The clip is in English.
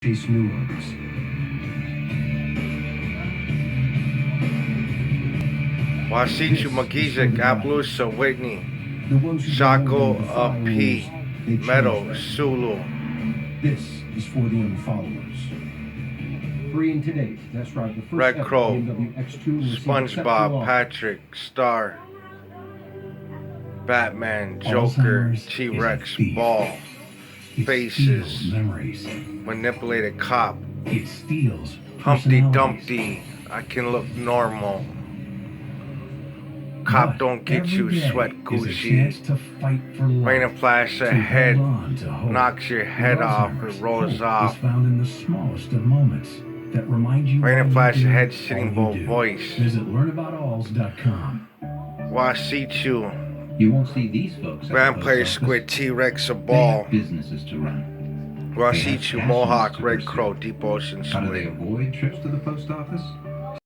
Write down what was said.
chase new ones. Wachzitu, Magizik, Appaloosa, Whitney, The ones who Shako, defy rules, P, they change Meadow, them. Sulu. This is for the unfollowers. Free and today. That's right. The first Red ever Crow, BMW X2 received exceptional SpongeBob, offer. Patrick, Star, Batman, Joker, Alzheimer's T-Rex, is a thief. Ball, It Faces, steals memories. Manipulated Cop, It steals Humpty personalities. Dumpty, I can look normal. Cop But don't get you, every day sweat is a Gucci. chance to fight for life. Rain and flash to ahead, hold on to hope. knocks your head With off, Alzheimer's, it rolls hope off. is found in the smallest of moments that remind you Rain why and you flash do ahead, all Sitting you Bull do. voice. Visit learnaboutalls.com. Wachzitu, You won't see these folks at the Vampire, post Squid, office. T-Rex, a They ball. have businesses to run. Wachzitu, passions Mohawk, to Red pursue. Crow, Deep Ocean How do they Squid. avoid trips to the post office?